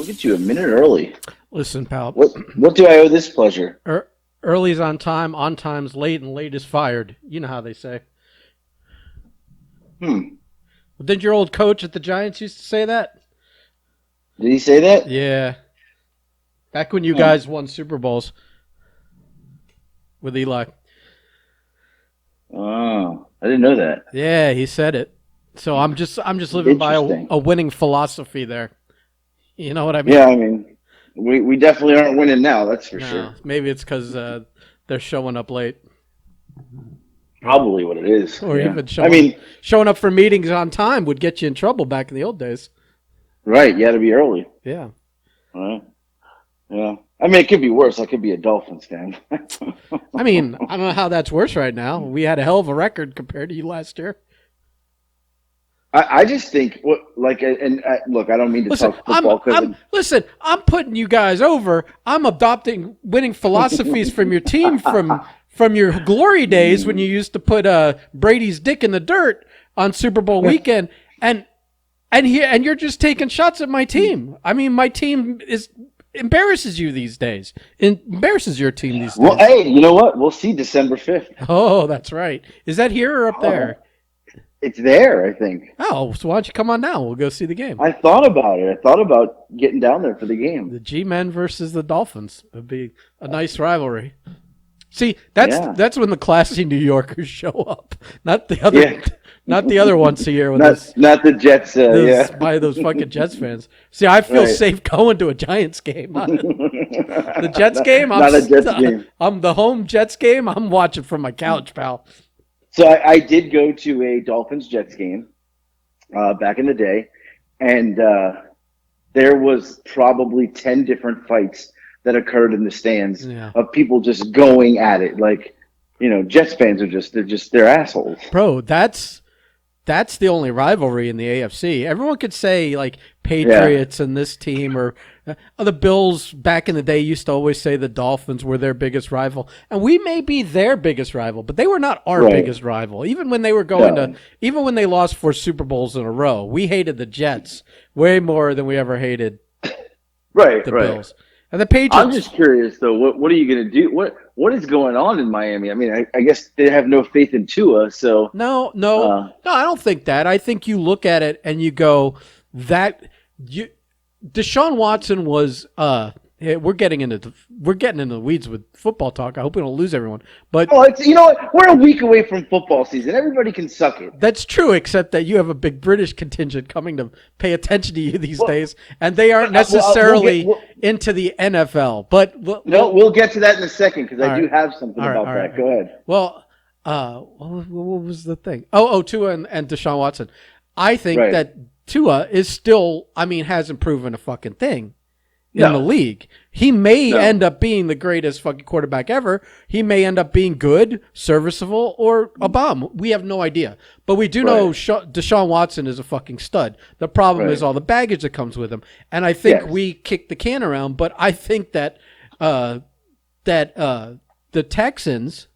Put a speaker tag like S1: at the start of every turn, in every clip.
S1: Look at you, a minute early.
S2: Listen, pal.
S1: What do I owe this pleasure?
S2: Early's on time's late, and late is fired. You know how they say. Didn't your old coach at the Giants used to say that?
S1: Did he say that?
S2: Yeah. Back when you guys won Super Bowls with Eli.
S1: Oh, I didn't know that.
S2: Yeah, he said it. So I'm just living by a winning philosophy there. You know what I mean?
S1: Yeah, I mean, we definitely aren't winning now. That's for sure.
S2: Maybe it's because they're showing up late.
S1: Probably what it is.
S2: Or even showing up for meetings on time would get you in trouble back in the old days.
S1: Right, you had to be early.
S2: Yeah.
S1: Right. Yeah. I mean, it could be worse. I could be a Dolphins fan.
S2: I mean, I don't know how that's worse right now. We had a hell of a record compared to you last year.
S1: I just think, look, I don't mean to talk football.
S2: Listen, I'm putting you guys over. I'm adopting winning philosophies from your team from your glory days when you used to put Brady's dick in the dirt on Super Bowl weekend, and you're just taking shots at my team. I mean, my team embarrasses you these days. Embarrasses your team these days.
S1: Well, hey, you know what? We'll see December 5th.
S2: Oh, that's right. Is that here or up there?
S1: It's there, I think.
S2: Oh, so why don't you come on down? We'll go see the game.
S1: I thought about it. I thought about getting down there for the game.
S2: The G-Men versus the Dolphins would be a nice rivalry. See, that's when the classy New Yorkers show up, not the other once a year.
S1: Not the Jets.
S2: By those fucking Jets fans. See, I feel safe going to a Giants game. The Jets game. I'm the home Jets game. I'm watching from my couch, pal.
S1: So I did go to a Dolphins-Jets game back in the day, and there was probably 10 different fights that occurred in the stands of people just going at it. Like, you know, Jets fans they're assholes.
S2: Bro, that's the only rivalry in the AFC. Everyone could say, like, Patriots and this team or the Bills back in the day used to always say the Dolphins were their biggest rival. And we may be their biggest rival, but they were not our biggest rival. Even when they were even when they lost 4 Super Bowls in a row, we hated the Jets way more than we ever hated the Bills. And the Patriots. I'm
S1: just curious, though. What are you going to do? What is going on in Miami? I mean, I guess they have no faith in Tua. So
S2: no, I don't think that. I think you look at it and you go Deshaun Watson was. We're getting into the weeds with football talk. I hope we don't lose everyone. But
S1: you know what? We're a week away from football season. Everybody can suck it.
S2: That's true, except that you have a big British contingent coming to pay attention to you these days, and they aren't necessarily into the NFL. But
S1: we'll get to that in a second because I do have something about that. Go ahead.
S2: Well, what was the thing? Tua and Deshaun Watson. I think that Tua is still. I mean, hasn't proven a fucking thing in the league. He may end up being the greatest fucking quarterback ever. He may end up being good, serviceable, or a bomb. We have no idea. But we do know Deshaun Watson is a fucking stud. The problem is all the baggage that comes with him. And I think we kick the can around, but I think that the Texans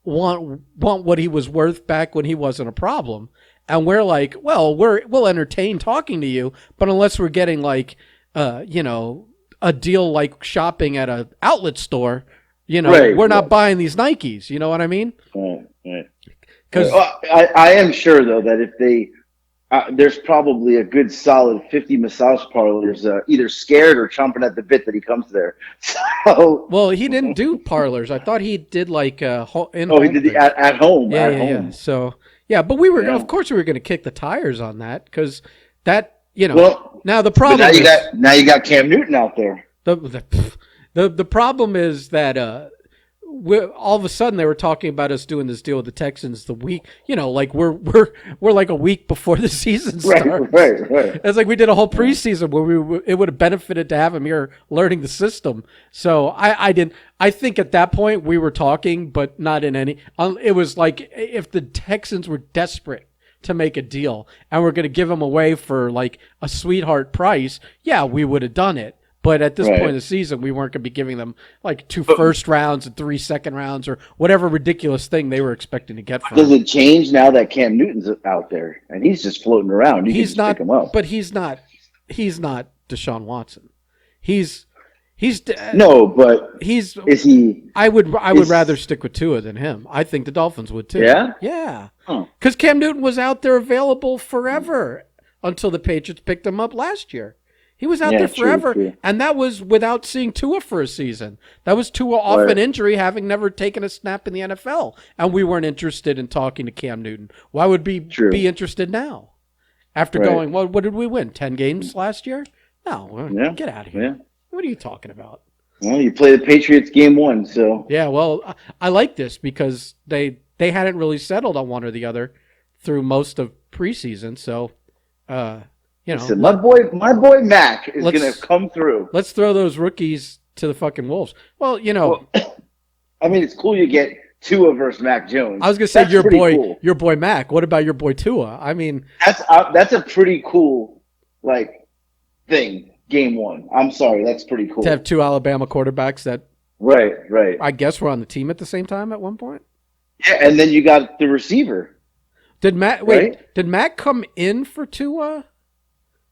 S2: want what he was worth back when he wasn't a problem. And we're like, well, we'll entertain talking to you, but unless we're getting like a deal like shopping at an outlet store, we're not buying these Nikes. You know what I mean?
S1: Right. Because I am sure though that if they, there's probably a good solid 50 massage parlors either scared or chomping at the bit that he comes there. So
S2: well, he didn't do parlors. I thought he did like
S1: he did the at home.
S2: Yeah. So but we were of course we were going to kick the tires on that because that. Now the problem
S1: now you got Cam Newton out there.
S2: The problem is that all of a sudden they were talking about us doing this deal with the Texans the week, like we're like a week before the season starts.
S1: Right.
S2: It's like we did a whole preseason where it would have benefited to have him here learning the system. So I think at that point we were talking, but not in any. It was like if the Texans were desperate to make a deal and we're going to give them away for like a sweetheart price, we would have done it. But at this point in the season, we weren't going to be giving them like 2 first rounds and 3 second rounds or whatever ridiculous thing they were expecting to get from
S1: Does it change now that Cam Newton's out there and he's just floating around? He's not pick him up.
S2: But he's not Deshaun Watson.
S1: No, but
S2: he's.
S1: Is he?
S2: I would rather stick with Tua than him. I think the Dolphins would too.
S1: Yeah.
S2: Yeah.
S1: Huh.
S2: Because Cam Newton was out there available forever until the Patriots picked him up last year. He was out there forever,
S1: true.
S2: and that was without seeing Tua for a season. That was Tua off an injury, having never taken a snap in the NFL, and we weren't interested in talking to Cam Newton. Why would we be interested now? After going, well, what did we win? 10 games last year? No, get out of here.
S1: Yeah.
S2: What are you talking about?
S1: Well, you play the Patriots game 1, so.
S2: Yeah, well, I like this because they hadn't really settled on one or the other through most of preseason, so
S1: Listen, my boy Mac is going to come through.
S2: Let's throw those rookies to the fucking wolves. Well,
S1: I mean, it's cool you get Tua versus Mac Jones.
S2: I was going to say your boy Mac. What about your boy Tua? I mean,
S1: that's a pretty cool thing. Game 1. I'm sorry, that's pretty cool.
S2: To have 2 Alabama quarterbacks that
S1: right.
S2: I guess were on the team at the same time at one point.
S1: Yeah, and then you got the receiver.
S2: Did Mac come in for Tua?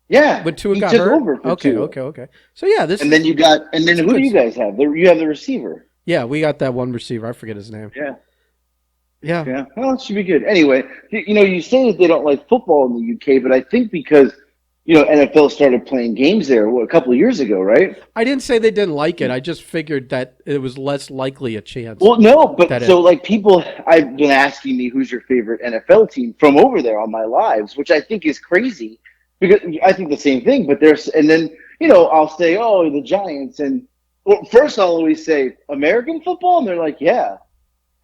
S1: Yeah,
S2: when Tua got
S1: took
S2: hurt.
S1: Over for Tua.
S2: Okay. So yeah,
S1: and then who do you guys have? You have the receiver.
S2: Yeah, we got that one receiver. I forget his name. Yeah.
S1: Well, it should be good. Anyway, you say that they don't like football in the UK, but I think because NFL started playing games there a couple of years ago, right?
S2: I didn't say they didn't like it. I just figured that it was less likely a chance.
S1: Well, no, but people I've been asking me who's your favorite NFL team from over there on my lives, which I think is crazy. Because I think the same thing, but I'll say, oh, the Giants, and first I'll always say American football, and they're like, yeah,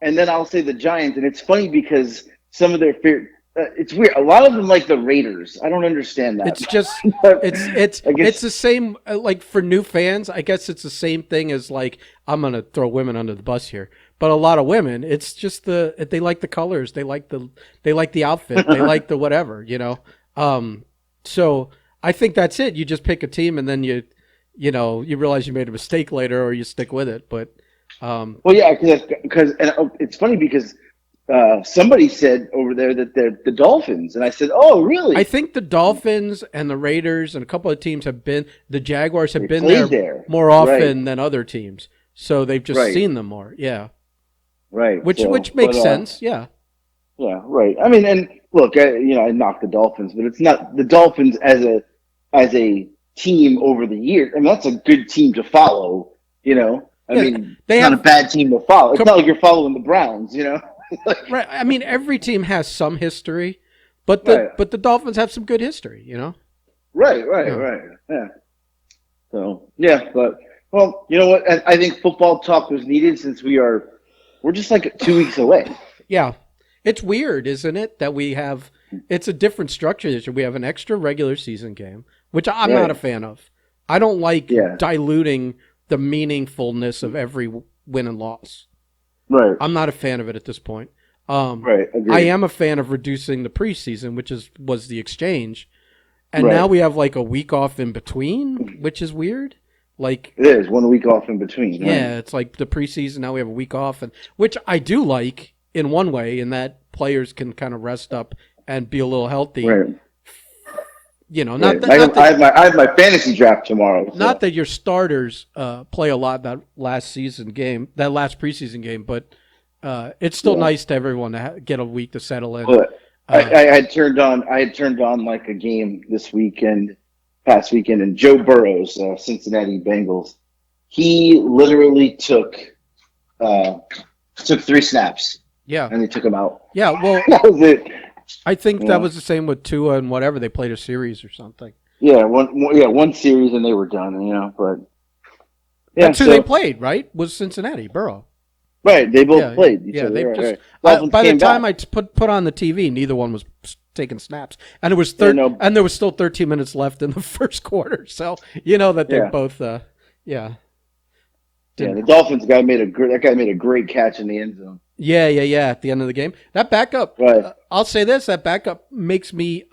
S1: and then I'll say the Giants, and it's funny because some of their it's weird. A lot of them like the Raiders. I don't understand that.
S2: It's just it's the same. Like for new fans, I guess it's the same thing as I'm gonna throw women under the bus here, but a lot of women, it's just they like the colors, they like the outfit, they like the whatever, So I think that's it. You just pick a team, and then you realize you made a mistake later, or you stick with it. But
S1: because it's funny because somebody said over there that they're the Dolphins, and I said, "Oh, really?"
S2: I think the Dolphins and the Raiders and a couple of teams the Jaguars have been there more often than other teams, so they've just seen them more. Yeah,
S1: right.
S2: Which makes sense. Yeah.
S1: Yeah, right. I mean, and look, I knock the Dolphins, but it's not the Dolphins as a team over the years. I mean, that's a good team to follow. I mean, it's not a bad team to follow. It's not like you're following the Browns.
S2: Right. I mean, every team has some history, but the Dolphins have some good history.
S1: Right. Yeah. So but you know what? I think football talk was needed since we're just 2 weeks away.
S2: Yeah. It's weird, isn't it, that it's a different structure this year. We have an extra regular season game, which I'm not a fan of. I don't like diluting the meaningfulness of every win and loss.
S1: Right.
S2: I'm not a fan of it at this point.
S1: Right. Agreed.
S2: I am a fan of reducing the preseason, which was the exchange. And now we have a week off in between, which is weird. It
S1: is 1 week off in between. Right?
S2: Yeah, it's like the preseason, now we have a week off, which I do like. In one way, in that players can kind of rest up and be a little healthy.
S1: Right.
S2: I
S1: have my fantasy draft tomorrow. So.
S2: Not that your starters play a lot that last preseason game, but it's still nice to everyone to get a week to settle in.
S1: But I had turned on a game past weekend, and Joe Burrows, Cincinnati Bengals, he literally took 3 snaps.
S2: Yeah.
S1: And they took him out.
S2: Yeah, well,
S1: that was it.
S2: I think that was the same with Tua and whatever. They played a series or something.
S1: Yeah, one series and they were done, but
S2: that's who they played, right? Was Cincinnati, Burrow.
S1: Right, they both played each other.
S2: They
S1: right.
S2: By the time I put on the TV, neither one was taking snaps. And it was and there was still 13 minutes left in the first quarter. So, that they both
S1: the Dolphins guy made a great catch in the end zone.
S2: Yeah. At the end of the game, that backup.
S1: Right.
S2: I'll say this: that backup makes me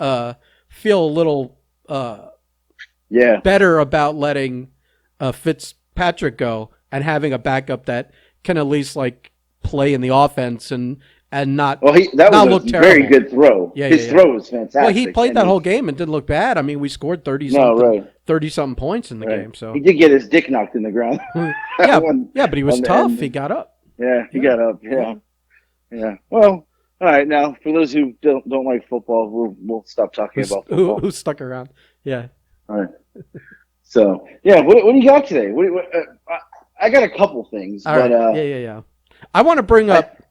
S2: feel a little better about letting Fitzpatrick go and having a backup that can at least play in the offense and and not
S1: Well, that
S2: not
S1: was
S2: look
S1: a very
S2: terrible.
S1: good throw.
S2: Yeah, yeah,
S1: His
S2: yeah.
S1: throw was
S2: Well, he
S1: fantastic.
S2: played
S1: And
S2: that whole game and didn't look bad. I mean, we scored
S1: no, right,
S2: 30 something points in the
S1: right.
S2: game. So
S1: He did get his dick knocked in the ground.
S2: yeah,
S1: One,
S2: yeah, but he was
S1: on the
S2: tough. He
S1: end.
S2: got up.
S1: Yeah, he
S2: Yeah,
S1: got up.
S2: yeah.
S1: Yeah, yeah. Well, all right. Now, for those who don't like football, we'll stop talking about football.
S2: Who stuck around? Yeah.
S1: All right. So, yeah. What do you got today? I got a couple things,
S2: All
S1: but
S2: right. Yeah, yeah, yeah. I want to bring
S1: I,
S2: up.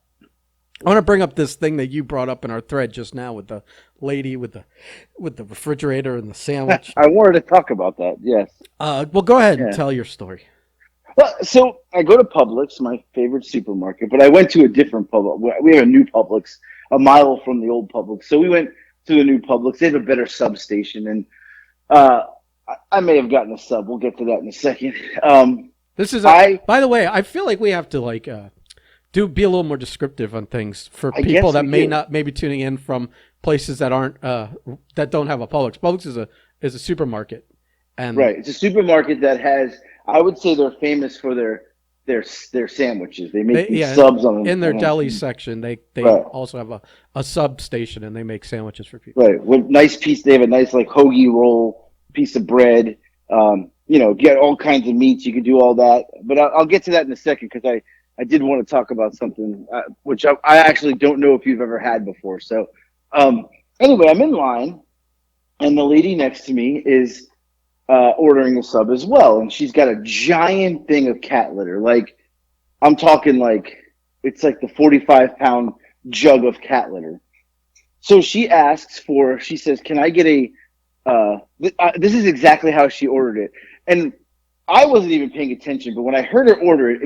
S2: I want to bring up this thing that you brought up in our thread just now with the lady with the refrigerator and the sandwich.
S1: I wanted to talk about that. Yes.
S2: Well, go ahead and
S1: Yeah.
S2: tell your story.
S1: Well, so I go to Publix, my favorite supermarket, but I went to a different Publix. We have a new Publix a mile from the old Publix, so we went to the new Publix. They have a better substation, and I may have gotten a sub. We'll get to that in a second.
S2: This is
S1: I
S2: by the way, I feel like we have to be a little more descriptive on things for
S1: I
S2: people
S1: guess
S2: that
S1: we do.
S2: may be tuning in from places that aren't that don't have a Publix. Publix is a supermarket, and
S1: Right. It's a supermarket that has. I would say they're famous for their sandwiches. They make these subs on
S2: in their
S1: them.
S2: deli section, they
S1: Right.
S2: also have a sub station, and they make sandwiches for people.
S1: Right. With nice piece. They have a nice like hoagie roll, piece of bread. Get all kinds of meats. You can do all that. But I'll get to that in a second because I did want to talk about something which I actually don't know if you've ever had before. So anyway, I'm in line, and the lady next to me is ordering a sub as well, and she's got a giant thing of cat litter. Like I'm talking like it's like the 45-pound jug of cat litter. So she says, "Can I get a?" This is exactly how she ordered it, and I wasn't even paying attention. But when I heard her order it,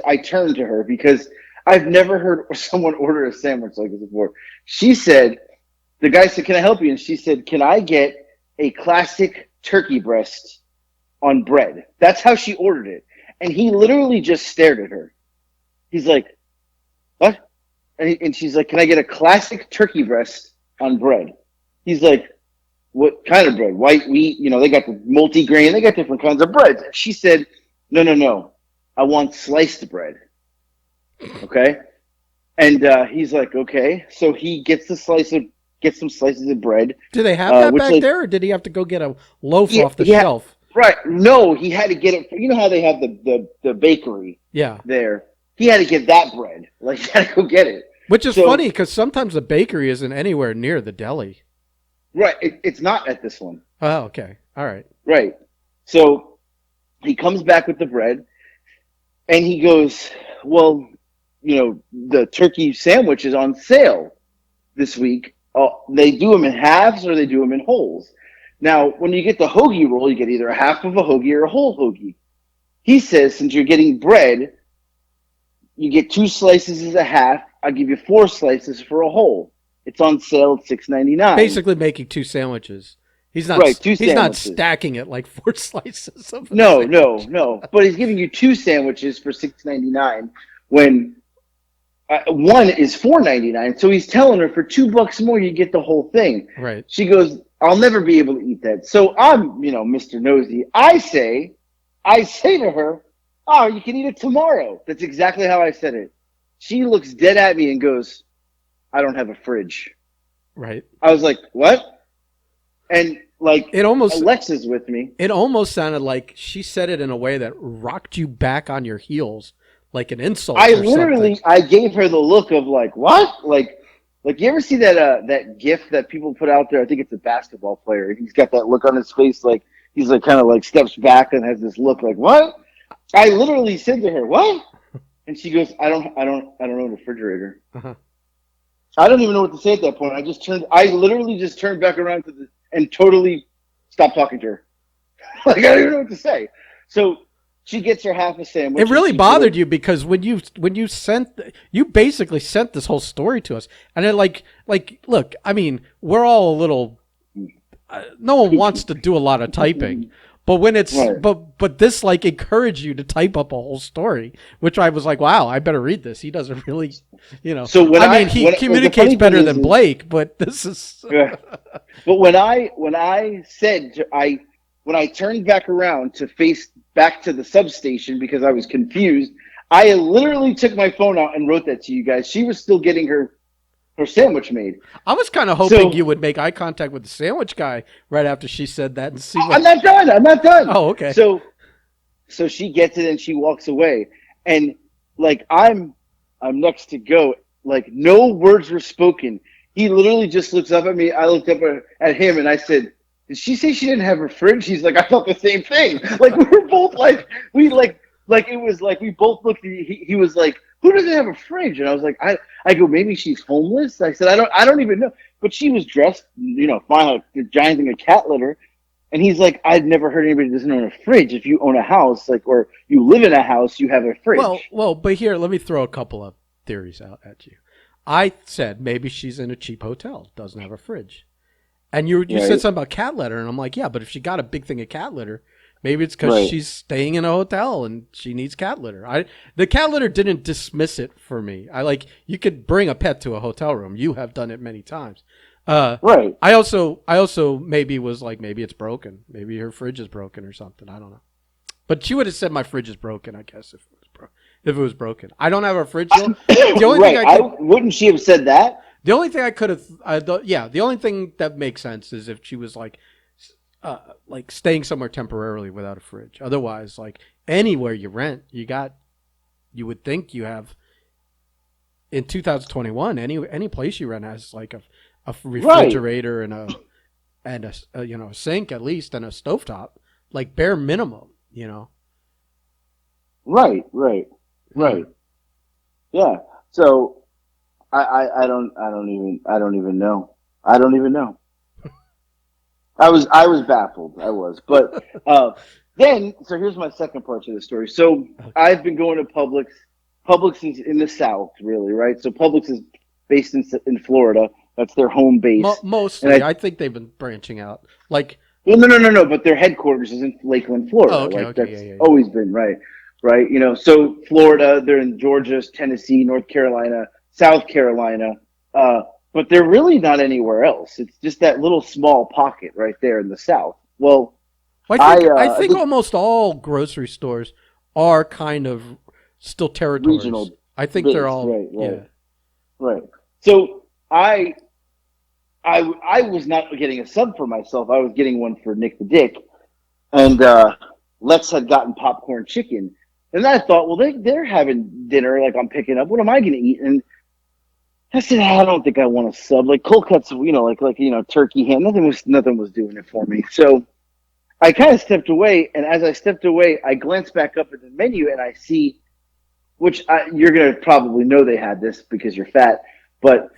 S1: I turned to her because I've never heard someone order a sandwich like this before. She said, "The guy said, 'Can I help you?' And she said, 'Can I get a classic turkey breast on bread?'" That's how she ordered it, and he literally just stared at her. He's like, "What?" And she's like, "Can I get a classic turkey breast on bread?" He's like, "What kind of bread? White wheat? They got the multi-grain. They got different kinds of breads." She said, "No, no, no. I want sliced bread." Okay. And he's like, "Okay." So he gets some slices of bread.
S2: Do they have that
S1: which
S2: back there, or did he have to go get a loaf off the
S1: yeah,
S2: shelf?
S1: right. No, he had to get it. You know how they have the bakery
S2: Yeah.
S1: there? He had to get that bread. Like, he had to go get it.
S2: Which is funny because sometimes the bakery isn't anywhere near the deli.
S1: Right. It's not at this one.
S2: Oh, okay. All right.
S1: Right. So he comes back with the bread, and he goes, "Well, the turkey sandwich is on sale this week. Oh, they do them in halves or they do them in wholes. Now, when you get the hoagie roll, you get either a half of a hoagie or a whole hoagie." He says, "Since you're getting bread, you get 2 slices as a half. I'll give you 4 slices for a whole. It's on sale at $6.99.
S2: Basically making 2 sandwiches. He's not
S1: Right, 2
S2: he's not
S1: sandwiches.
S2: stacking it like 4 slices of a
S1: No,
S2: sandwich.
S1: no. But he's giving you 2 sandwiches for $6.99 when one is $4.99. So he's telling her for $2 more, you get the whole thing."
S2: Right.
S1: She goes, "I'll never be able to eat that." So I'm, Mr. Nosy. I say to her, "Oh, you can eat it tomorrow." That's exactly how I said it. She looks dead at me and goes, "I don't have a fridge."
S2: Right.
S1: I was like, "What?" And like, Alexa's with me.
S2: It almost sounded like she said it in a way that rocked you back on your heels, like an insult.
S1: I gave her the look of like, "What?" Like you ever see that GIF that people put out there? I think it's a basketball player. He's got that look on his face, like he's like kind of like steps back and has this look like, "What?" I literally said to her, "What?" And she goes, I don't own a refrigerator."
S2: Uh-huh.
S1: I don't even know what to say at that point. I literally just turned back around and totally stopped talking to her. Like, I don't even know what to say. So she gets her half a sandwich.
S2: It really bothered you because when you basically sent this whole story to us, and it like look, I mean, we're all a little. No one wants to do a lot of typing, but when it's
S1: Right.
S2: but this like encouraged you to type up a whole story, which I was like, wow, I better read this. He doesn't really,
S1: So
S2: he communicates better than Blake, but this is.
S1: Yeah. But when I when I turned back around to face back to the substation because I was confused, I literally took my phone out and wrote that to you guys. She was still getting her sandwich made.
S2: I was kind of hoping you would make eye contact with the sandwich guy right after she said that and see what.
S1: I'm not done. I'm not done.
S2: Oh, okay.
S1: So she gets it and she walks away, and like I'm next to go. Like no words were spoken. He literally just looks up at me. I looked up at him and I said, "Did she say she didn't have her fridge?" He's like, "I thought the same thing." Like we were both like it was like we both looked. He was like, "Who doesn't have a fridge?" And I was like, I go, maybe she's homeless. I said, I don't even know. But she was dressed, fine, like a giant thing of cat litter. And he's like, I've never heard anybody doesn't own a fridge. If you own a house, like, or you live in a house, you have a fridge.
S2: Well, but here, let me throw a couple of theories out at you. I said maybe she's in a cheap hotel, doesn't have a fridge. And you said something about cat litter, and I'm like, yeah, but if she got a big thing of cat litter, maybe it's because she's staying in a hotel and she needs cat litter. The cat litter didn't dismiss it for me. You could bring a pet to a hotel room. You have done it many times.
S1: Right.
S2: I also maybe was like, maybe it's broken. Maybe her fridge is broken or something. I don't know. But she would have said my fridge is broken, I guess, if it was broken. I don't have a fridge. The only thing
S1: wouldn't she have said that?
S2: The only thing I could have, the only thing that makes sense is if she was like staying somewhere temporarily without a fridge. Otherwise, like anywhere you rent, you would think you have. In 2021, any place you rent has like a refrigerator and a sink at least and a stovetop, like bare minimum,
S1: Right. Yeah. So I don't even know. I don't even know. I was baffled. I was, but then so here's my second part to the story. So I've been going to Publix. Publix is in the South, really, right? So Publix is based in Florida. That's their home base.
S2: Mostly, I think they've been branching out. Like,
S1: well, no. But their headquarters is in Lakeland, Florida.
S2: Oh, okay,
S1: like,
S2: okay,
S1: that's always been right. So Florida, they're in Georgia, Tennessee, North Carolina, South Carolina, but they're really not anywhere else. It's just that little small pocket right there in the South. Well,
S2: I think almost all grocery stores are kind of still territories.
S1: Regional.
S2: I think they're all
S1: right. So I was not getting a sub for myself. I was getting one for Nick the Dick, and Lex had gotten popcorn chicken, and I thought, well, they're having dinner like I'm picking up. What am I going to eat? And I said, I don't think I want a sub. Like cold cuts, like turkey ham. Nothing was doing it for me. So I kind of stepped away, and as I stepped away, I glanced back up at the menu, and I see, which you're going to probably know they had this because you're fat, but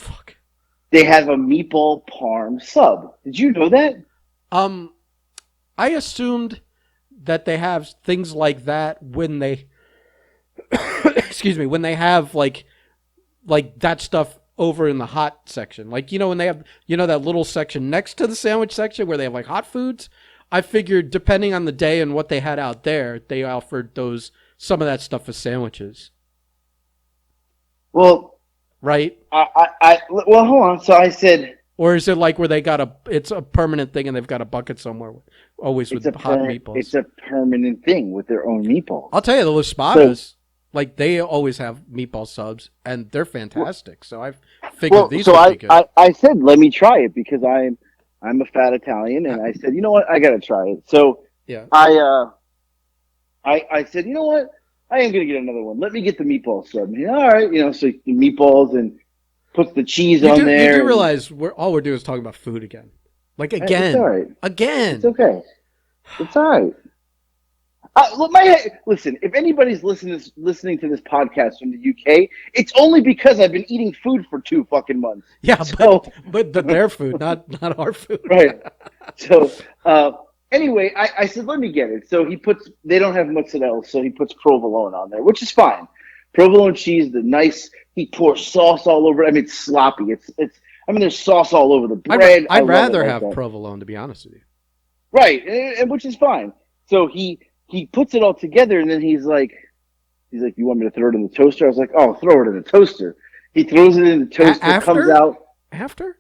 S1: they have a meatball parm sub. Did you know that?
S2: I assumed that they have things like that when they, when they have like that stuff over in the hot section. Like, when they have, that little section next to the sandwich section where they have like hot foods. I figured depending on the day and what they had out there, they offered some of that stuff as sandwiches.
S1: Well,
S2: right.
S1: Well, hold on. So I said,
S2: or is it like where it's a permanent thing and they've got a bucket somewhere, always with hot meatballs?
S1: It's a permanent thing with their own meatballs.
S2: I'll tell you, the Los Spadas, like they always have meatball subs and they're fantastic. So I figured these would be good.
S1: I said, let me try it because I'm a fat Italian, and I said, you know what, I gotta try it. So
S2: yeah,
S1: I said, you know what, I am gonna get another one. Let me get the meatball sub. All right, so the meatballs and puts the cheese on there.
S2: You do realize all we're doing is talking about food again. Like again,
S1: it's all right.
S2: Again,
S1: it's okay. It's all right. Listen, if anybody's listening to this podcast from the UK, it's only because I've been eating food for 2 fucking months.
S2: Yeah, but their food, not our food.
S1: Right. So anyway, I said, let me get it. So they don't have mozzarella, so he puts provolone on there, which is fine. Provolone cheese, he pours sauce all over it. I mean, it's sloppy. There's sauce all over the bread.
S2: I'd rather have provolone, to be honest with you.
S1: Right, and which is fine. So he puts it all together, and then he's like, you want me to throw it in the toaster? I was like, oh, throw it in the toaster. He throws it in the toaster, comes out.
S2: After?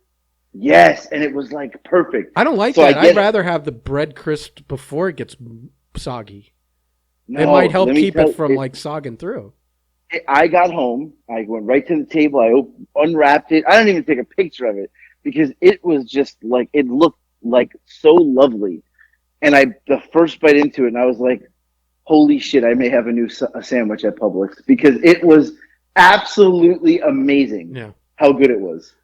S1: Yes, and it was like perfect.
S2: I don't like that. I'd rather have the bread crisped before it gets soggy. No, it might help keep it from like sogging through.
S1: I got home. I went right to the table. Unwrapped it. I didn't even take a picture of it because it was just like it looked like so lovely. And the first bite into it, and I was like, "Holy shit! I may have a sandwich at Publix because it was absolutely amazing
S2: Yeah.
S1: how good it was.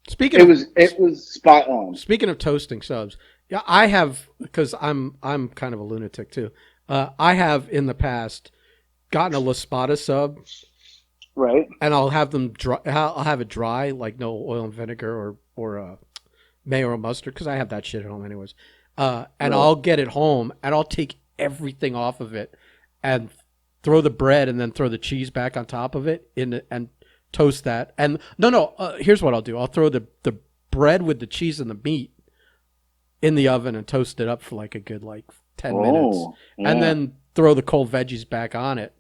S2: Speaking of
S1: It was spot on.
S2: speaking of toasting subs, yeah, I have because I'm kind of a lunatic too. I have in the past gotten a La Spada sub,
S1: Right.
S2: and I'll have them dry. I'll have it dry, like no oil and vinegar or mayo or mustard, because I have that shit at home anyways. And
S1: Right.
S2: I'll get it home, and I'll take everything off of it, and throw the bread, and then throw the cheese back on top of it and toast that. And no, here's what I'll do. I'll throw the bread with the cheese and the meat in the oven and toast it up for like a good like 10 minutes,
S1: Oh,
S2: and
S1: yeah.
S2: then throw the cold veggies back on it,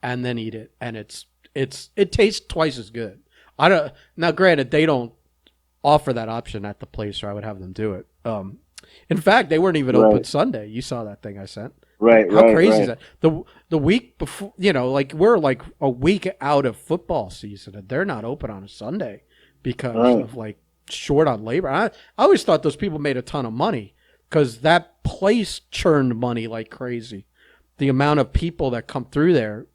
S2: and then eat it. And it tastes twice as good. I don't now. Granted, they don't offer that option at the place, or I would have them do it. In fact, they weren't even open
S1: Right.
S2: Sunday. You saw that thing I sent.
S1: Right.
S2: How
S1: Right.
S2: crazy is
S1: Right.
S2: that? The week before, like we're like a week out of football season, and they're not open on a Sunday because
S1: Right.
S2: of like short on labor. I always thought those people made a ton of money because that place churned money like crazy. The amount of people that come through there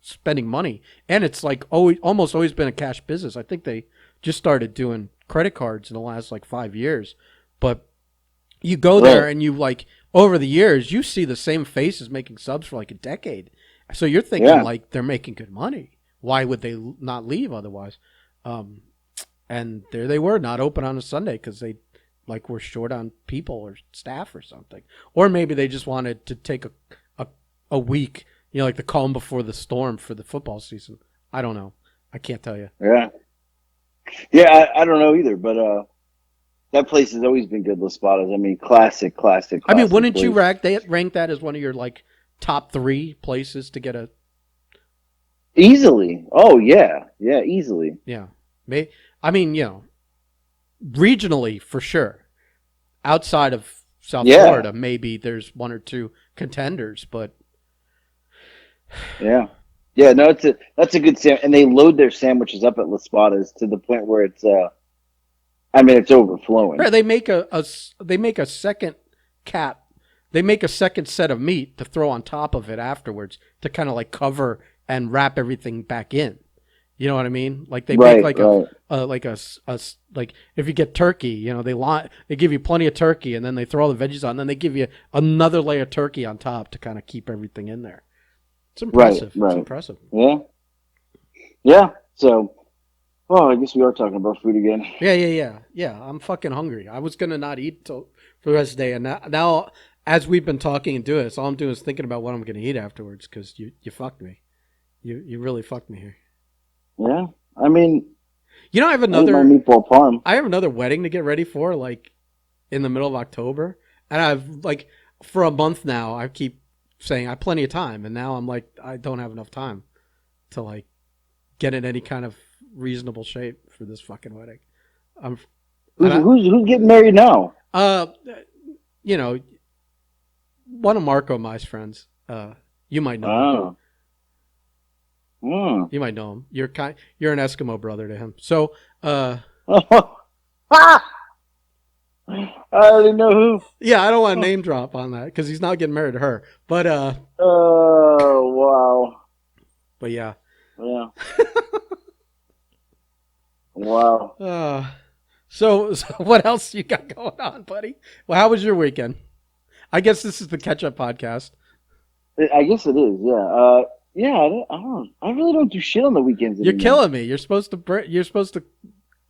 S2: spending money, and it's like almost always been a cash business. I think they just started doing credit cards in the last like 5 years, but you go there
S1: Right.
S2: and you like over the years you see the same faces making subs for like a decade, so you're thinking
S1: Yeah.
S2: like they're making good money. Why would they not leave otherwise? um, and there they were, not open on a Sunday because they like were short on people or staff or something, or maybe they just wanted to take a, a week, like the calm before the storm for the football season. I don't know. I can't tell you.
S1: Yeah. Yeah. I don't know either, but that place has always been good. Los Spadas. I mean, classic, classic,
S2: I mean,
S1: classic
S2: wouldn't you
S1: place.
S2: rank that as one of your like top three places to get a
S1: Easily. Oh yeah. Yeah. Easily.
S2: yeah? I mean, regionally for sure. Outside of South
S1: Yeah.
S2: Florida, maybe there's one or two contenders, but
S1: Yeah. Yeah. No, that's a good and they load their sandwiches up at Los Spadas to the point where I mean, it's overflowing.
S2: right, they make a second cap. They make a second set of meat to throw on top of it afterwards to kind of like cover and wrap everything back in. You know what I mean? Like they make
S1: Right.
S2: like
S1: Right.
S2: like if you get turkey, they give you plenty of turkey, and then they throw all the veggies on, and then they give you another layer of turkey on top to kind of keep everything in there. It's
S1: Right.
S2: impressive. It's
S1: Right.
S2: impressive.
S1: Yeah. Yeah. So, well, I guess we are talking about food again.
S2: Yeah. I'm fucking hungry. I was gonna not eat till for the rest of the day, and now as we've been talking and doing this, all I'm doing is thinking about what I'm gonna eat afterwards because you fucked me. You really fucked me here.
S1: Yeah. I mean,
S2: I have
S1: I ate my
S2: another
S1: meatball parm.
S2: I have another wedding to get ready for, like in the middle of October, and I've like for a month now. I keep saying I have plenty of time, and now I'm like I don't have enough time to like get in any kind of reasonable shape for this fucking wedding. I'm and
S1: Who's getting married now?
S2: uh you know one of Marco Mai's friends. You might know him.
S1: Oh. Hmm.
S2: You might know him. You're an Eskimo brother to him. So
S1: Ah! I already know who.
S2: yeah, I don't want to name drop on that because he's not getting married to her.
S1: Oh wow.
S2: But yeah.
S1: Yeah. Wow.
S2: So what else you got going on, buddy? Well, how was your weekend? I guess this is the catch up podcast.
S1: I guess it is. Yeah. Yeah. I don't. I really don't do shit on the weekends
S2: You're
S1: anymore.
S2: killing me. You're supposed to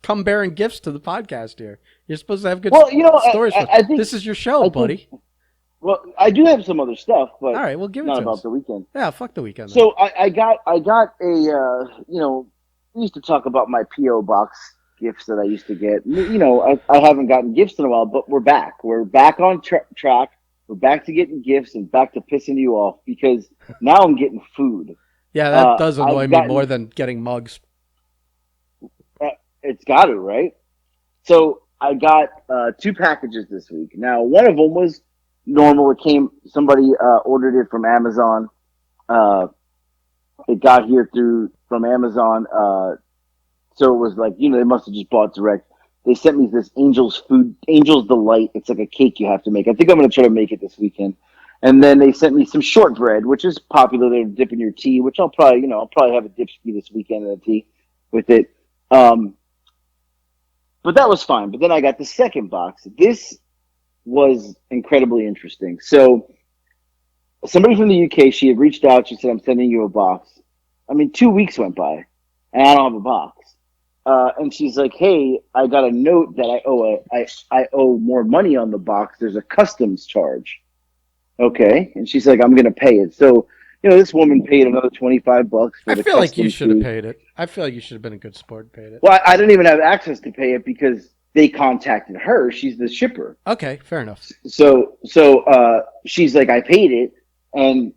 S2: come bearing gifts to the podcast here. You're supposed to have good
S1: Well,
S2: stories.
S1: I think
S2: This is your show,
S1: I
S2: buddy.
S1: think. Well, I do have some other stuff,
S2: All
S1: but
S2: right, well, give it
S1: not
S2: to
S1: about
S2: us.
S1: the weekend.
S2: Yeah, fuck the weekend. Then.
S1: So I got a we used to talk about my PO box gifts that I used to get. I haven't gotten gifts in a while, but we're back. We're back on track. We're back to getting gifts and back to pissing you off because now I'm getting food.
S2: Yeah, that does annoy
S1: I've
S2: me
S1: gotten
S2: more than getting mugs.
S1: It's got to, right? So I got 2 packages this week. Now, one of them was normal. Somebody ordered it from Amazon. Uh, It got here from Amazon. So it was like, they must have just bought direct. They sent me this Angel's Delight. It's like a cake you have to make. I think I'm going to try to make it this weekend. And then they sent me some shortbread, which is popular there to dip in your tea, which I'll probably have a dipski this weekend in a tea with it. But that was fine. But then I got the second box. This was incredibly interesting. So somebody from the UK, she had reached out. She said, "I'm sending you a box." I mean, 2 weeks went by, and I don't have a box. And she's like, "Hey, I got a note that I owe more money on the box. There's a customs charge." Okay, and she's like, "I'm gonna pay it." So, this woman paid another $25 for
S2: I
S1: the
S2: feel like you
S1: customs
S2: should have
S1: fee.
S2: paed it. I feel like you should have been a good sport and paid it.
S1: Well, I didn't even have access to pay it because they contacted her. She's the shipper.
S2: Okay, fair enough.
S1: So she's like, "I paid it," and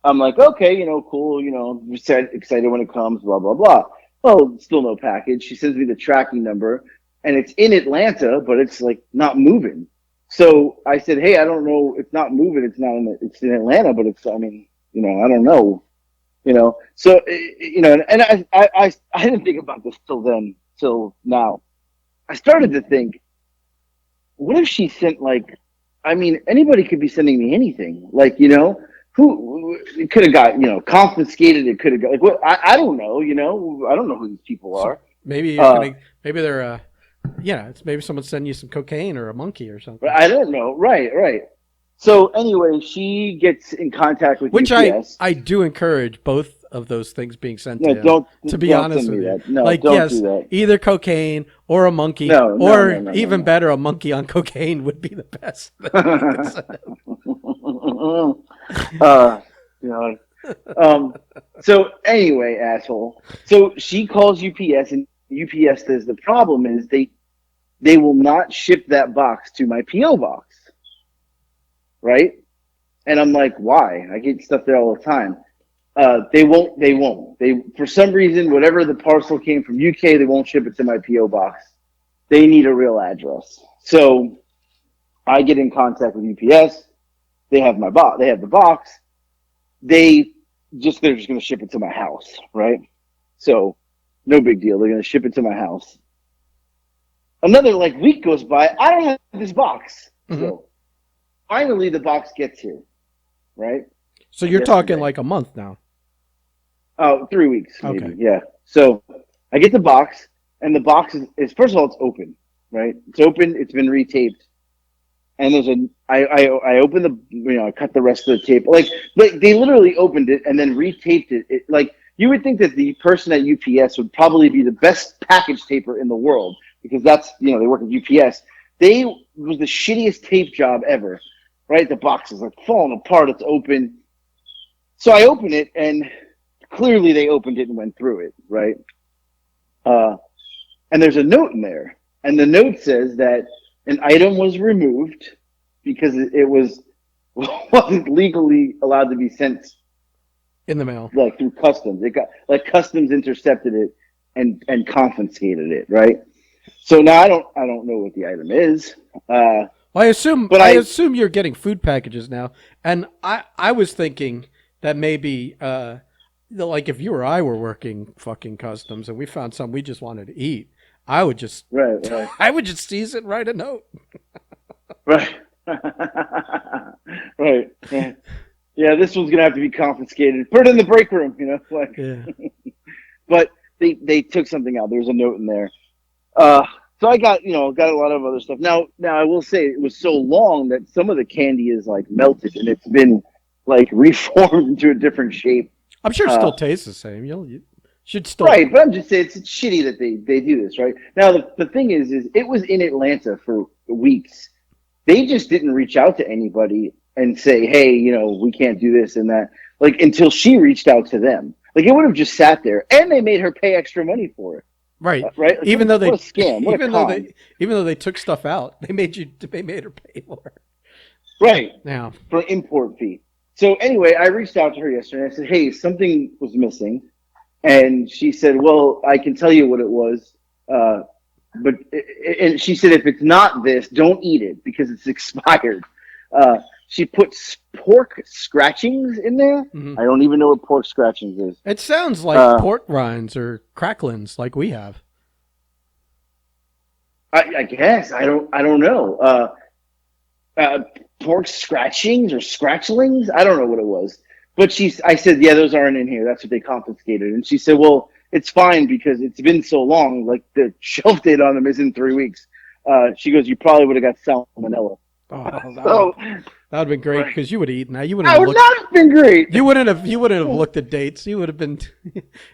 S1: I'm like, "Okay, cool, excited when it comes, blah blah blah." Well, still no package. She sends me the tracking number, and it's in Atlanta, but it's like not moving. So I said, "Hey, I don't know. It's not moving. It's in Atlanta, but it's. I mean, I don't know. So and I didn't think about this till now. I started to think, what if she sent like, I mean, anybody could be sending me anything. Like, who it could have got, confiscated. It could have got like what I don't know. I don't know who these people
S2: So
S1: are.
S2: maybe you're gonna, maybe they're, it's maybe someone's sending you some cocaine or a monkey or something.
S1: I don't know. Right. So anyway, she gets in contact with
S2: Which
S1: UPS.
S2: I do encourage both of those things being sent
S1: No,
S2: to him.
S1: don't.
S2: To be
S1: Don't
S2: honest
S1: send
S2: with
S1: me
S2: you,
S1: that. No,
S2: like
S1: don't
S2: yes,
S1: do that.
S2: either cocaine or a monkey,
S1: No,
S2: or
S1: no.
S2: even better, a monkey on cocaine would be the best.
S1: uh, you know. So anyway, asshole. So she calls UPS, and UPS says the problem is they will not ship that box to my PO box, right? And I'm like, why? I get stuff there all the time. They won't. They for some reason, whatever the parcel came from UK, they won't ship it to my PO box. They need a real address. So I get in contact with UPS. They have my box. They have the box. They're just going to ship it to my house, right? So no big deal. They're going to ship it to my house. Another week goes by. I don't have this box.
S2: Mm-hmm.
S1: So finally, the box gets here, right?
S2: So you're talking like a month now.
S1: Oh, 3 weeks, maybe.
S2: Okay.
S1: Yeah. So I get the box, and the box is first of all, it's open, right? It's open. It's been retaped, and I open I cut the rest of the tape. Like they literally opened it and then retaped it. Like you would think that the person at UPS would probably be the best package taper in the world because that's they work at UPS. They was the shittiest tape job ever, right? The box is like falling apart. It's open. So I open it, and clearly they opened it and went through it, right? And there's a note in there, and the note says that an item was removed because it wasn't legally allowed to be sent
S2: in the mail,
S1: like through customs. It got customs intercepted it and confiscated it, right? So now I don't know what the item is.
S2: Well, I assume you're getting food packages now, and I was thinking that maybe like if you or I were working fucking customs and we found something we just wanted to eat, I would just
S1: right.
S2: I would just seize it and write a note.
S1: Right. Right. Yeah, this one's gonna have to be confiscated. Put it in the break room,
S2: Yeah.
S1: But they took something out. There was a note in there. So I got a lot of other stuff. Now I will say it was so long that some of the candy is like melted and it's been like reformed into a different shape.
S2: I'm sure it still tastes the same. You should still
S1: right, but I'm just saying it's shitty that they do this. Right now, the thing is it was in Atlanta for weeks. They just didn't reach out to anybody and say, hey, we can't do this and that. Like until she reached out to them. Like it would have just sat there, and they made her pay extra money for it.
S2: Right.
S1: Right. Like,
S2: even though they
S1: what a scam. What
S2: even though they took stuff out, they made her pay for it.
S1: Right.
S2: Now
S1: for an import fee. So anyway, I reached out to her yesterday. I said, hey, something was missing. And she said, well, I can tell you what it was. And she said, if it's not this, don't eat it because it's expired. she puts pork scratchings in there.
S2: Mm-hmm.
S1: I don't even know what pork scratchings is.
S2: It sounds like pork rinds or cracklings, like we have.
S1: I guess I don't know. Pork scratchings or scratchlings. I don't know what it was. But I said, yeah, those aren't in here. That's what they confiscated. And she said, well, it's fine because it's been so long. Like the shelf date on them is in 3 weeks. She goes, you probably would have got salmonella.
S2: Oh, that
S1: So
S2: would have been great because you would have eaten that. You
S1: that would not have been great.
S2: You wouldn't have looked at dates. You would have been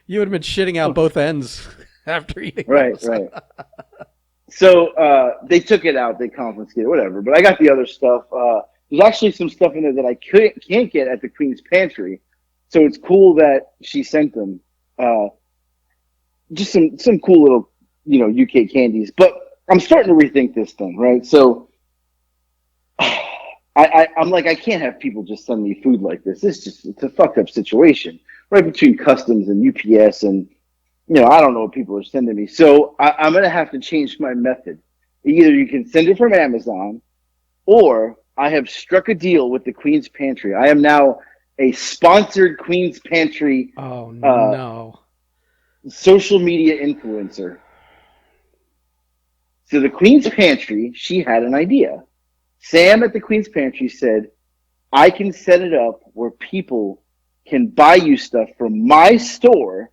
S2: shitting out both ends after eating.
S1: Right,
S2: those.
S1: right. So they took it out. They confiscated whatever. But I got the other stuff. There's actually some stuff in there that I can't get at the Queen's Pantry. So it's cool that she sent them. Just some cool little, UK candies. But I'm starting to rethink this thing, right? So I'm like, I can't have people just send me food like this. It's a fucked up situation, right between customs and UPS and, I don't know what people are sending me. So I'm going to have to change my method. Either you can send it from Amazon, or I have struck a deal with the Queen's Pantry. I am now a sponsored Queen's Pantry.
S2: Oh, no.
S1: Social media influencer. So the Queen's Pantry, she had an idea. Sam at the Queen's Pantry said, I can set it up where people can buy you stuff from my store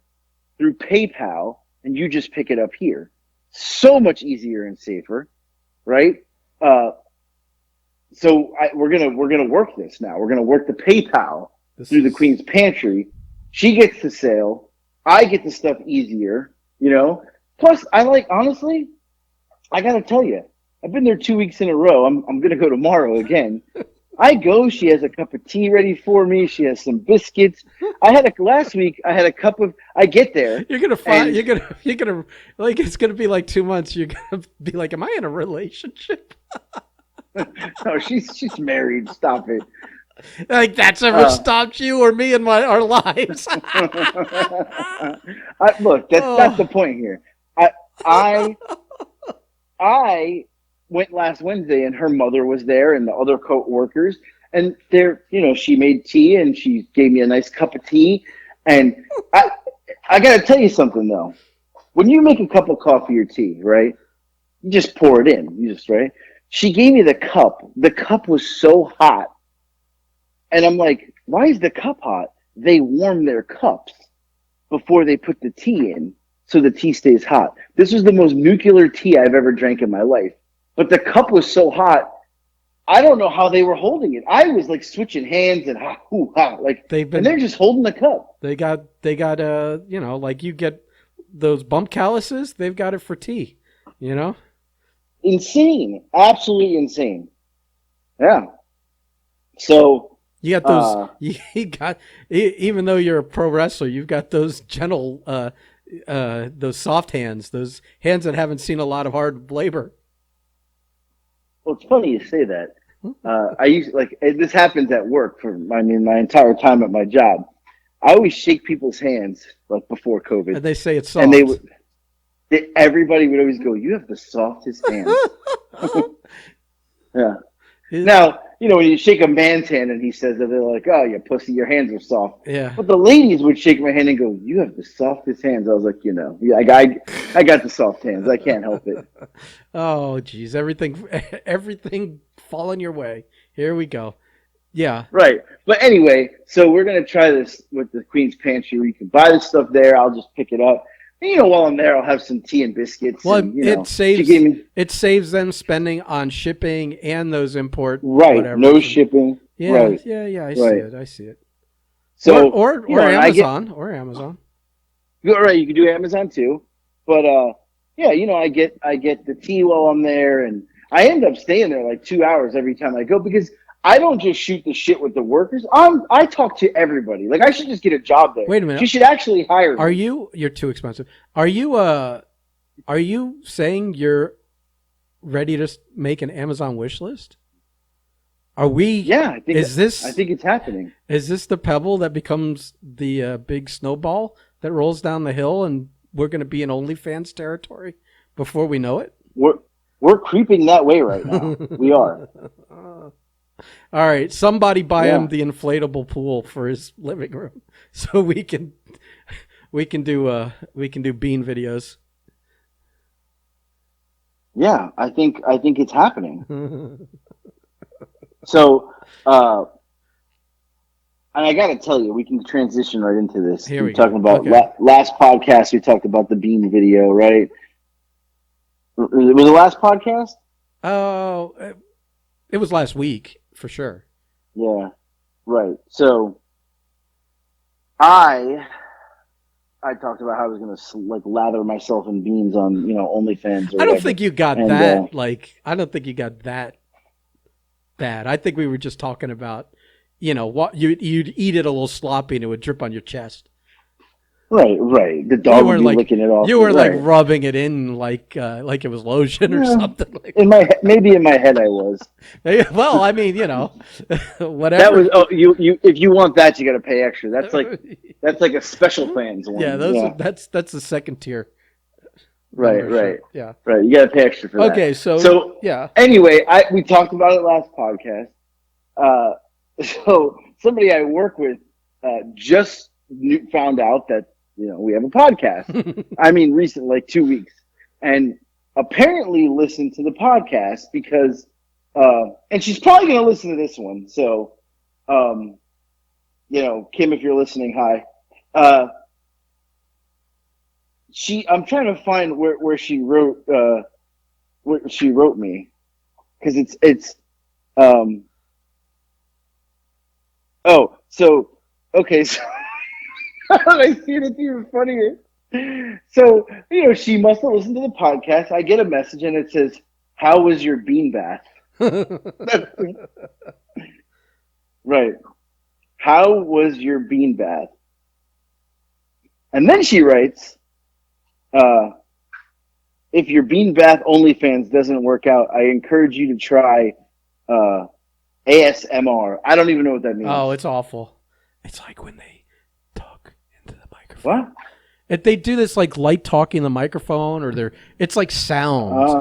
S1: through PayPal, and you just pick it up here. So much easier and safer, right? So we're gonna work this now. We're gonna work the PayPal through the Queen's Pantry. She gets the sale. I get the stuff easier, Plus, honestly, I gotta tell you, I've been there 2 weeks in a row. I'm gonna go tomorrow again. I go. She has a cup of tea ready for me. She has some biscuits. Last week. I had a cup of. I get there.
S2: You're gonna find. You're gonna like. It's gonna be like 2 months. You're gonna be like, am I in a relationship?
S1: No, she's married. Stop it.
S2: Like that's ever stopped you or me in our lives.
S1: Look, that's the point here. I went last Wednesday, and her mother was there, and the other co-workers, and she made tea, and she gave me a nice cup of tea, and I got to tell you something though. When you make a cup of coffee or tea, right? You just pour it in. Right? She gave me the cup. The cup was so hot. And I'm like, why is the cup hot? They warm their cups before they put the tea in so the tea stays hot. This was the most nuclear tea I've ever drank in my life. But the cup was so hot, I don't know how they were holding it. I was like switching hands and and they're just holding the cup.
S2: They got like you get those bump calluses, they've got it for tea,
S1: Insane. Absolutely insane. Yeah. So
S2: you got those. Even though you're a pro wrestler, you've got those gentle, those soft hands, those hands that haven't seen a lot of hard labor.
S1: Well, it's funny you say that. I used this happens at work my entire time at my job. I always shake people's hands before COVID,
S2: and they say it's soft.
S1: And everybody would always go, "You have the softest hands." Yeah. Now, when you shake a man's hand and he says that, they're like, oh, you pussy, your hands are soft.
S2: Yeah.
S1: But the ladies would shake my hand and go, you have the softest hands. I was like, yeah, I got the soft hands. I can't help it.
S2: Oh, geez. Everything falling your way. Here we go. Yeah.
S1: Right. But anyway, so we're going to try this with the Queen's Pantry. You can buy the stuff there. I'll just pick it up. And, while I'm there, I'll have some tea and biscuits.
S2: Well,
S1: and,
S2: it saves them spending on shipping and those import.
S1: Right.
S2: Whatever.
S1: No shipping.
S2: Yeah.
S1: Right.
S2: Yeah. I see it.
S1: So
S2: or Amazon. Or Amazon.
S1: Right. You can do Amazon too. But I get the tea while I'm there, and I end up staying there like 2 hours every time I go because I don't just shoot the shit with the workers. I talk to everybody. Like I should just get a job there.
S2: Wait a minute.
S1: You should actually hire me.
S2: You're too expensive. Are you saying you're ready to make an Amazon wish list? Are we?
S1: Yeah, I think it's happening.
S2: Is this the pebble that becomes the big snowball that rolls down the hill, and we're going to be in OnlyFans territory before we know it?
S1: We're creeping that way right now. We are.
S2: All right, somebody buy
S1: Yeah.
S2: him the inflatable pool for his living room, so we can do bean videos.
S1: Yeah, I think it's happening. So, and I got to tell you, we can transition right into this.
S2: Here
S1: We're
S2: we go.
S1: talking about
S2: Okay.
S1: last podcast. We talked about the bean video, right? Was it the last podcast?
S2: Oh, it was last week for sure.
S1: Yeah, right. So I I talked about how I was gonna like lather myself in beans on OnlyFans or
S2: I don't
S1: whatever,
S2: think you got
S1: and
S2: that. Like, I don't think you got that bad. I think we were just talking about, what you'd eat it a little sloppy and it would drip on your chest.
S1: right, the
S2: You
S1: dog would
S2: weren't
S1: be
S2: like
S1: licking it off,
S2: you weren't like
S1: right?
S2: rubbing it in like it was lotion or
S1: Yeah,
S2: something like.
S1: maybe in my head I was.
S2: Well, I mean,
S1: That
S2: whatever.
S1: was you if you want that you got to pay extra. That's like a special fans
S2: Yeah,
S1: one. Yeah,
S2: that's the second tier
S1: right,
S2: membership.
S1: right,
S2: Yeah.
S1: right. You got to pay extra for that.
S2: Okay, so
S1: So
S2: yeah.
S1: anyway, we talked about it last podcast. Uh, so somebody I work with just found out that we have a podcast. I mean, recent, like 2 weeks, and apparently listened to the podcast because, and she's probably going to listen to this one. So, Kim, if you're listening, hi. I'm trying to find where she wrote me because it's um oh so okay so I see it, it's even funnier. So she must have listened to the podcast. I get a message and it says, "How was your bean bath?" Right. How was your bean bath? And then she writes, uh, "If your bean bath OnlyFans doesn't work out, I encourage you to try uh, ASMR." I don't even know what that
S2: Oh,
S1: means.
S2: it's awful. It's like when they talk into the microphone.
S1: What?
S2: If they do this like light talking in the microphone, or it's like sounds.
S1: Oh.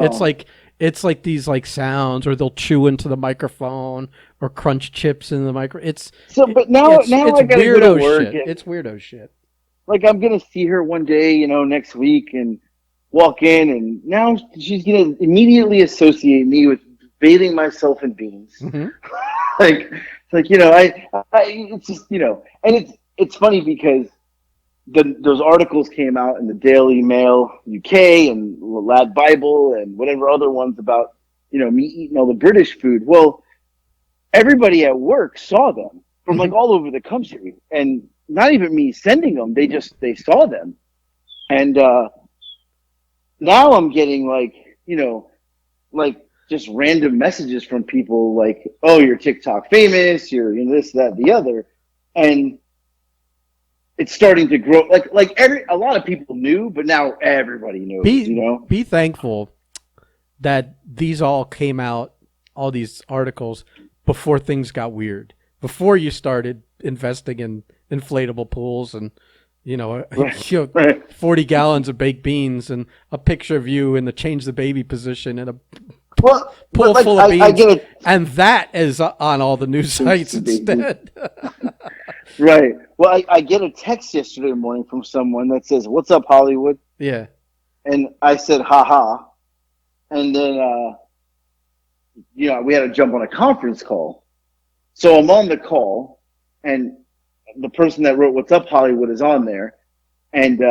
S2: It's like these like sounds, or they'll chew into the microphone or crunch chips in the micro.
S1: So, but now
S2: It's
S1: I gotta go to
S2: weirdo
S1: work,
S2: shit.
S1: and
S2: It's weirdo shit.
S1: like I'm gonna see her one day, next week, and walk in, and now she's gonna immediately associate me with bathing myself in beans.
S2: Hmm.
S1: Like, it's just and it's funny because those articles came out in the Daily Mail UK and Lad Bible and whatever other ones about me eating all the British food. Well, everybody at work saw them from
S2: Hmm.
S1: like all over the country, and not even me sending them. They saw them, and now I'm getting like just random messages from people like, "Oh, you're TikTok famous. You're this, that, the other," and it's starting to grow. Like a lot of people knew, but now everybody knows.
S2: Be thankful that these all came out, all these articles, before things got weird. Before you started investing in inflatable pools and
S1: Right, right.
S2: 40 gallons of baked beans and a picture of you in the change the baby position and a
S1: Well, but
S2: pool
S1: like
S2: full of
S1: I
S2: beans,
S1: get it.
S2: and that is on all the news sites instead.
S1: Right. Well, I get a text yesterday morning from someone that says, "What's up, Hollywood?"
S2: Yeah.
S1: And I said, "Ha ha." And then, we had to jump on a conference call. So I'm on the call, and the person that wrote "What's up, Hollywood" is on there, and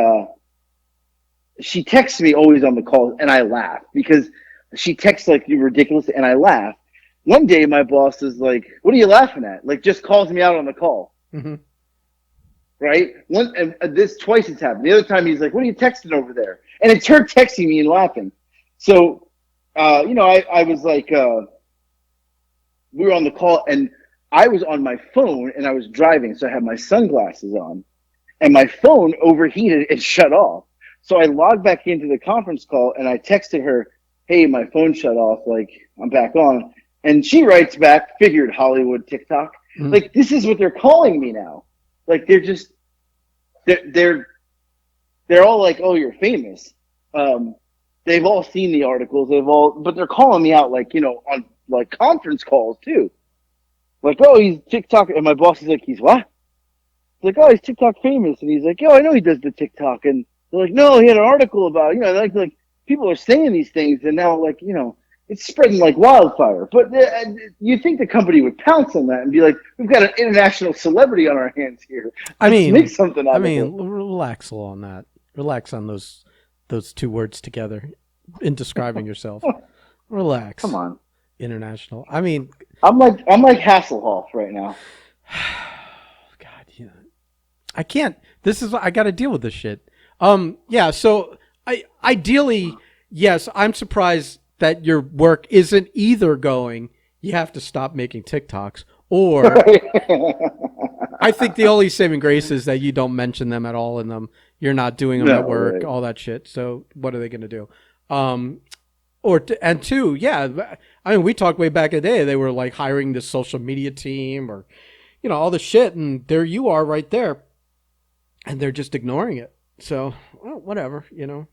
S1: she texts me always on the call, and I laugh because she texts like you ridiculous, and I laugh. One day, my boss is like, "What are you laughing at?" Like, just calls me out on the call.
S2: Hmm.
S1: Right? And this twice it's happened. The other time he's like, "What are you texting over there?" And it's her texting me and laughing. So, I was like, we were on the call, and I was on my phone, and I was driving, so I had my sunglasses on, and my phone overheated and shut off. So I logged back into the conference call, and I texted her, "Hey, my phone shut off. Like, I'm back on." And she writes back, "Figured, Hollywood TikTok."
S2: Hmm.
S1: Like, this is what they're calling me now. Like, they're all like, "Oh, you're famous." They've all seen the articles. But they're calling me out like on like conference calls too. like, oh, he's TikTok, and my boss is like, he's what? He's like, oh, he's TikTok famous, and he's like, yo, I know he does the TikTok, and they're like, no, he had an article about it. Like people are saying these things, and now it's spreading like wildfire. But you think the company would pounce on that and be like, we've got an international celebrity on our hands here. Let's make something out of it.
S2: Relax on that. Relax on those two words together in describing yourself. Relax.
S1: Come on.
S2: International.
S1: I'm like Hasselhoff right now.
S2: God, I can't. I got to deal with this shit. Yeah. So ideally, yes, I'm surprised that your work isn't either going, you have to stop making TikToks, or I think the only saving grace is that you don't mention them at all in them. You're not doing them at work, all that shit. So what are they going to do? And two, yeah, I mean, we talked way back in the day. They were like hiring this social media team or, all this shit. And there you are right there. And they're just ignoring it. So, well, whatever, What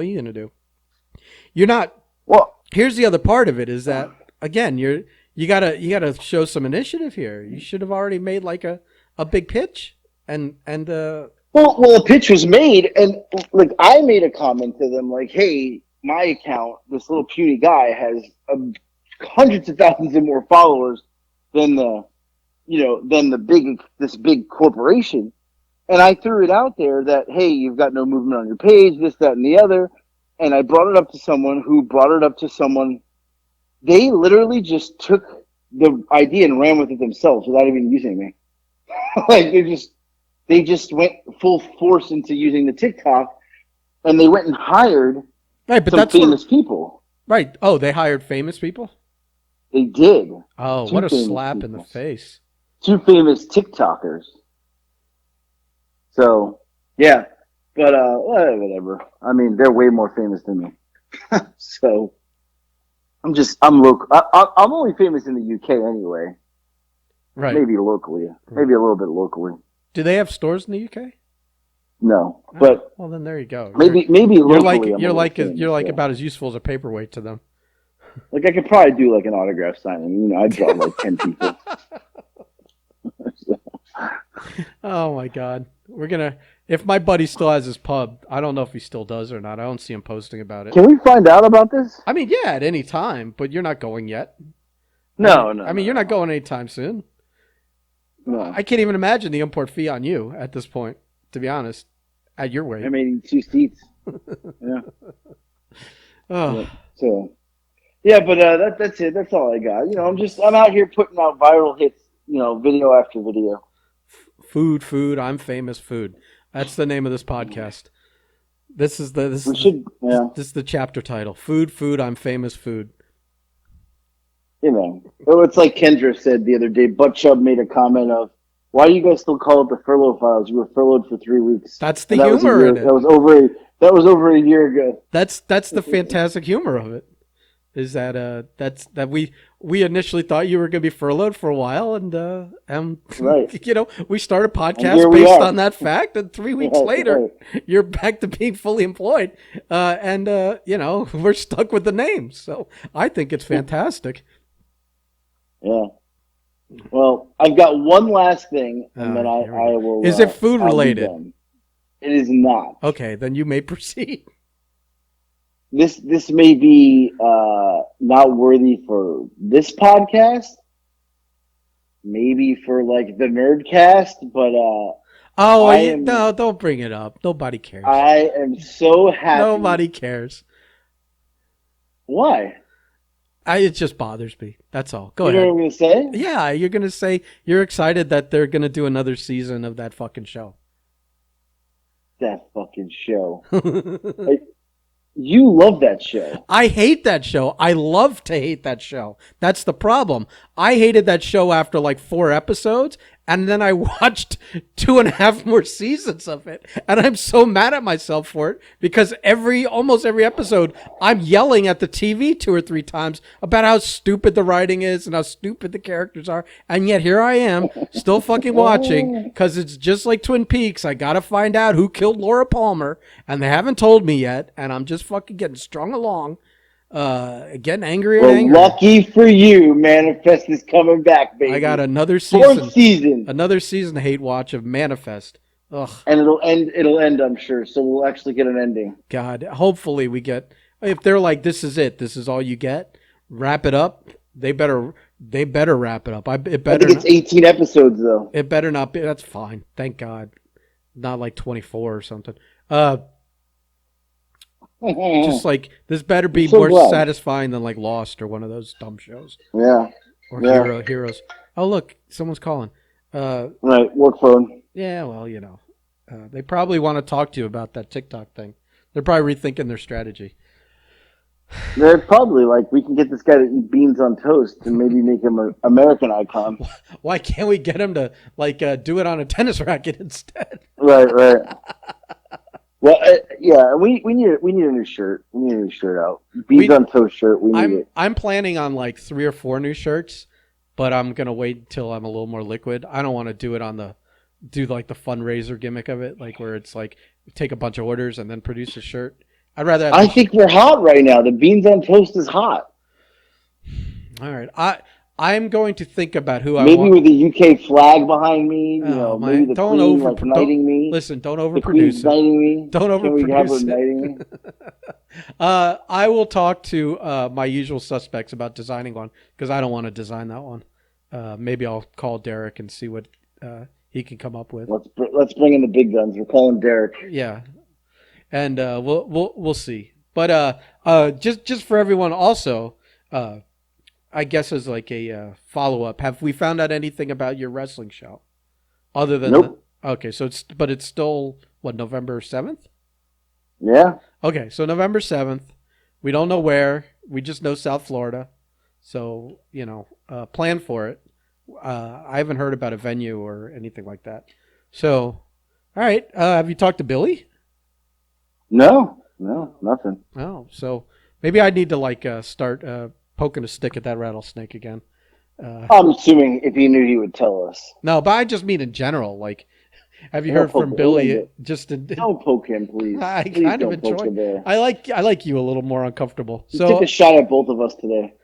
S2: are you going to do? You're not. Well, here's the other part of it is that, again, you gotta show some initiative here. You should have already made like a big pitch and
S1: Well, a pitch was made, and like I made a comment to them, like, "Hey, my account, this little puny guy, has hundreds of thousands of more followers than this big corporation." And I threw it out there that, "Hey, you've got no movement on your page, this, that, and the other." And I brought it up to someone who brought it up to someone. They literally just took the idea and ran with it themselves without even using me. Like they just went full force into using the TikTok, and they went and hired some famous people.
S2: Right. Oh, they hired famous people?
S1: They did.
S2: Oh, what a slap in the face.
S1: 2 famous TikTokers. So, yeah. But, whatever. I mean, they're way more famous than me. So, I'm local. I'm only famous in the UK anyway.
S2: Right.
S1: Maybe locally. Maybe a little bit locally.
S2: Do they have stores in the UK?
S1: No, but
S2: well, then there you go.
S1: Maybe locally.
S2: You're like about as useful as a paperweight to them.
S1: Like I could probably do like an autograph signing. I'd draw like 10 people.
S2: Oh my God, if my buddy still has his pub, I don't know if he still does or not. I don't see him posting about it.
S1: Can we find out about this?
S2: I mean, yeah, at any time, but you're not going yet.
S1: No.
S2: I mean, you're not going anytime soon.
S1: No.
S2: I can't even imagine the import fee on you at this point, to be honest, at your weight.
S1: I mean, 2 seats. Yeah.
S2: Oh.
S1: So, yeah, but that's it. That's all I got. I'm out here putting out viral hits, video after video.
S2: Food. I'm famous food. That's the name of this podcast. This is this is the chapter title. Food. I'm famous food.
S1: It's like Kendra said the other day. Butt Chubb made a comment of, "Why do you guys still call it the Furlough Files? You were furloughed for 3 weeks."
S2: That's the humor in it.
S1: That was over a year ago.
S2: That's the fantastic humor of it. Is that we initially thought you were going to be furloughed for a while, and
S1: right.
S2: we started a podcast based on that fact, and 3 weeks later, you're back to being fully employed, and we're stuck with the name. So I think it's fantastic.
S1: Yeah. Well, I've got one last thing, and then I will.
S2: Is it food related?
S1: It is not.
S2: Okay, then you may proceed.
S1: This may be not worthy for this podcast, maybe for like the Nerdcast, but
S2: no, don't bring it up. Nobody cares.
S1: I am so happy.
S2: Nobody cares.
S1: Why?
S2: It just bothers me. That's all. Go ahead.
S1: You know what I'm going to say?
S2: Yeah, you're going to say you're excited that they're going to do another season of that fucking show.
S1: That fucking show. You love that show.
S2: I hate that show. I love to hate that show. That's the problem. I hated that show after like 4 episodes, and then I watched 2.5 more seasons of it. And I'm so mad at myself for it because almost every episode, I'm yelling at the TV 2 or 3 times about how stupid the writing is and how stupid the characters are. And yet here I am, still fucking watching because it's just like Twin Peaks. I got to find out who killed Laura Palmer, and they haven't told me yet. And I'm just fucking getting strung along. Getting angrier and
S1: Well,
S2: angrier.
S1: lucky for you, Manifest is coming back, baby.
S2: I got another season.
S1: Fourth season.
S2: Another season to hate watch of Manifest. Ugh.
S1: And it'll end, I'm sure. So we'll actually get an ending.
S2: God, hopefully we get. If they're like, this is it, this is all you get, wrap it up. They better wrap it up.
S1: I think it's 18 episodes though.
S2: It better not be. That's fine. Thank God. Not like 24 or something. Just like this better be more satisfying than like Lost or one of those dumb shows.
S1: Yeah.
S2: Or Heroes. Oh look, someone's calling.
S1: Right, work phone.
S2: Yeah, well, they probably want to talk to you about that TikTok thing. They're probably rethinking their strategy.
S1: They're probably like, we can get this guy to eat beans on toast and maybe make him an American icon.
S2: Why can't we get him to like do it on a tennis racket instead?
S1: Right. Well, yeah, we need a new shirt. We need a new shirt out. Beans on toast shirt. We need it.
S2: I'm planning on like 3 or 4 new shirts, but I'm gonna wait until I'm a little more liquid. I don't want to do it do like the fundraiser gimmick of it, like where it's like take a bunch of orders and then produce a shirt. I'd rather.
S1: I think we're hot right now. The beans on toast is hot.
S2: All right, I'm going to think about who
S1: maybe
S2: I want.
S1: With the UK flag behind me. Maybe the Queen knighting me.
S2: Listen, don't overproduce it.
S1: Knighting me.
S2: Don't overproduce
S1: Can we have her knighting me?
S2: I will talk to my usual suspects about designing one because I don't want to design that one. Maybe I'll call Derek and see what he can come up with.
S1: Let's bring in the big guns. We're calling Derek.
S2: Yeah, and we'll see. But just for everyone, also, I guess as like a follow up, have we found out anything about your wrestling show? Other than
S1: nope.
S2: Okay, so it's still what, November 7th?
S1: Yeah.
S2: Okay, so November 7th. We don't know where. We just know South Florida. So, plan for it. I haven't heard about a venue or anything like that. So, all right. Have you talked to Billy?
S1: No, nothing.
S2: Oh, so maybe I need to start poking a stick at that rattlesnake again.
S1: I'm assuming if he knew, he would tell us.
S2: No, but I just mean in general. Like, have you heard from Billy?
S1: Don't poke him, please.
S2: I
S1: please
S2: kind of enjoy. I like you a little more uncomfortable.
S1: He took a shot at both of us today.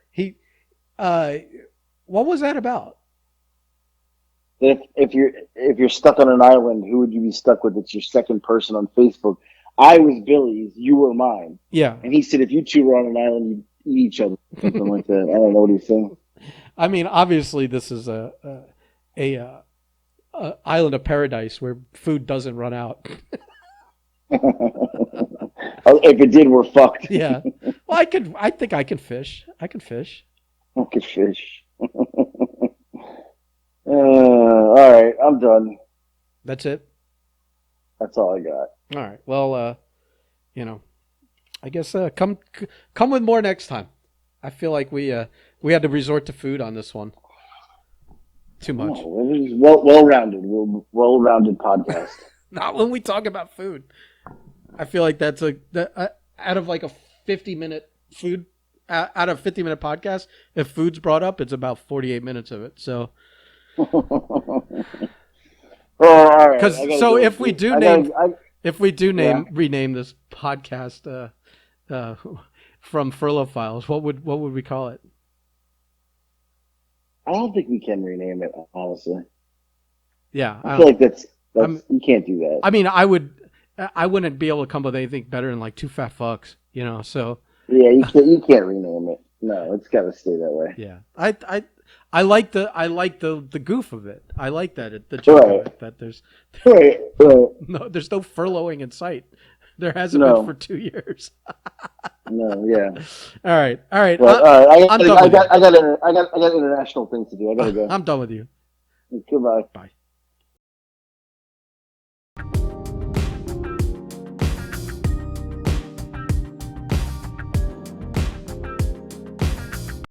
S2: What was that about?
S1: If you're stuck on an island, who would you be stuck with? It's your second person on Facebook. I was Billy's, you were mine.
S2: Yeah.
S1: And he said if you two were on an island, you'd eat each other, something like that. I don't know what he's saying.
S2: I mean, obviously, this is a island of paradise where food doesn't run out.
S1: If it did, we're fucked.
S2: Yeah. Well, I think I can fish. I can fish.
S1: I can fish. All right, I'm done.
S2: That's it?
S1: That's all I got.
S2: All right. Well, I guess come with more next time. I feel like we had to resort to food on this one. Too much.
S1: No, it was well-rounded podcast.
S2: Not when we talk about food. I feel like that's out of like a 50-minute food out of 50-minute podcast. If food's brought up, it's about 48 minutes of it. So.
S1: All right.
S2: Because if we do rename this podcast from Furlough Files, what would we call it?
S1: I don't think we can rename it, honestly.
S2: Yeah,
S1: I feel like that's you can't do that.
S2: I mean, I wouldn't be able to come up with anything better than like Two Fat Fucks, So
S1: yeah, you can't rename it. No, it's got to stay that way.
S2: Yeah, I like the goof of it. I like that the joke of it, that there's no there's no furloughing in sight. There hasn't been for 2 years.
S1: No, yeah.
S2: All right.
S1: Well, I got international things to do. I gotta go.
S2: I'm done with you.
S1: Goodbye.
S2: Bye.